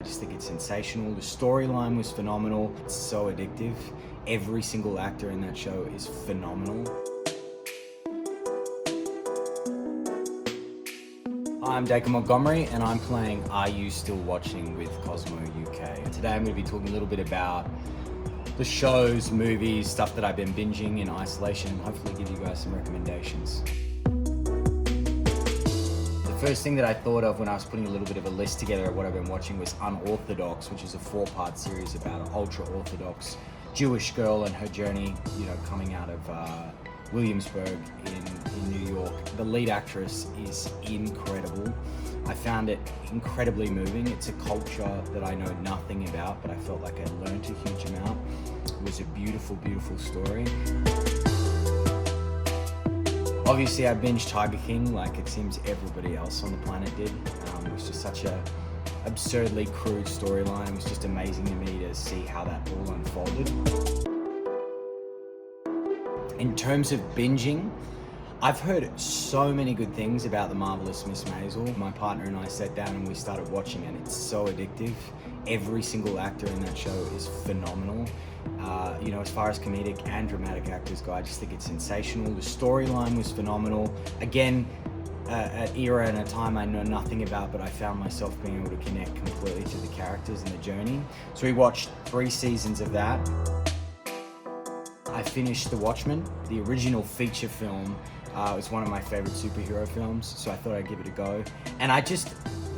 I just think it's sensational. The storyline was phenomenal. It's so addictive. Every single actor in that show is phenomenal. I'm Dacre Montgomery and I'm playing Are You Still Watching with Cosmo UK. Today I'm going to be talking a little bit about the shows, movies, stuff that I've been binging in isolation, and hopefully give you guys some recommendations. The first thing that I thought of when I was putting a little bit of a list together of what I've been watching was Unorthodox, which is a 4-part series about an ultra-Orthodox Jewish girl and her journey, coming out of Williamsburg in New York. The lead actress is incredible. I found it incredibly moving. It's a culture that I know nothing about, but I felt like I learned a huge amount. It was a beautiful, beautiful story. Obviously, I binged Tiger King like it seems everybody else on the planet did. It was just such a absurdly crude storyline. It was just amazing to me to see how that all unfolded. In terms of binging, I've heard so many good things about The Marvelous Miss Maisel. My partner and I sat down and we started watching and it's so addictive. Every single actor in that show is phenomenal. As far as comedic and dramatic actors go, I just think it's sensational. The storyline was phenomenal. Again, an era and a time I know nothing about, but I found myself being able to connect completely to the characters and the journey. So we watched 3 seasons of that. I finished The Watchmen, the original feature film. It was one of my favorite superhero films, so I thought I'd give it a go. And I just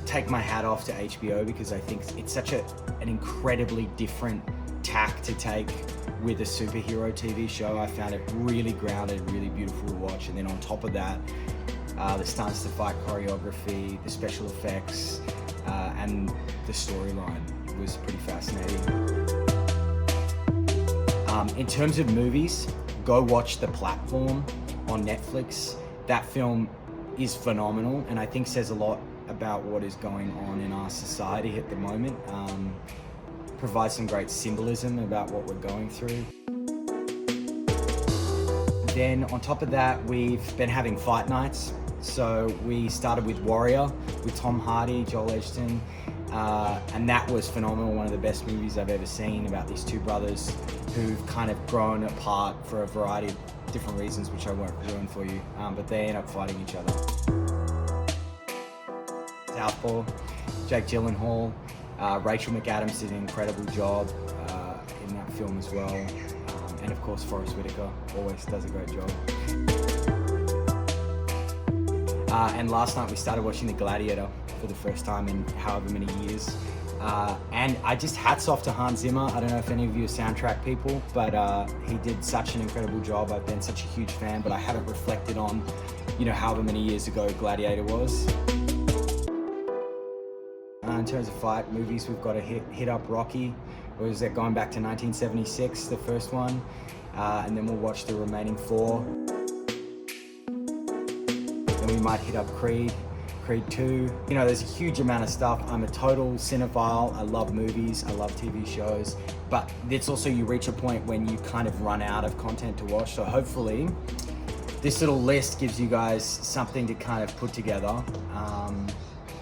take my hat off to HBO because I think it's such an incredibly different tack to take with a superhero TV show. I found it really grounded, really beautiful to watch. And then on top of that, the stunts, the fight choreography, the special effects, and the storyline was pretty fascinating. In terms of movies, go watch The Platform on Netflix. That film is phenomenal and I think says a lot about what is going on in our society at the moment. Provides some great symbolism about what we're going through. Then on top of that, we've been having fight nights. So we started with Warrior with Tom Hardy, Joel Edgerton, and that was phenomenal. One of the best movies I've ever seen about these 2 brothers who've kind of grown apart for a variety of different reasons, which I won't ruin for you, but they end up fighting each other. Southpaw, Jake Gyllenhaal, Rachel McAdams did an incredible job in that film as well, and of course Forrest Whitaker always does a great job. And last night we started watching The Gladiator for the first time in however many years. And I just hats off to Hans Zimmer. I don't know if any of you are soundtrack people, but he did such an incredible job. I've been such a huge fan, but I haven't reflected on, however many years ago Gladiator was. In terms of fight movies, we've got to hit up Rocky. Or is that going back to 1976, the first one? And then we'll watch the remaining 4. Then we might hit up Creed 2. There's a huge amount of stuff. I'm a total cinephile. I love movies, I love TV shows, but it's also you reach a point when you kind of run out of content to watch. So hopefully this little list gives you guys something to kind of put together.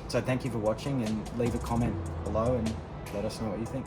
So thank you for watching and leave a comment below and let us know what you think.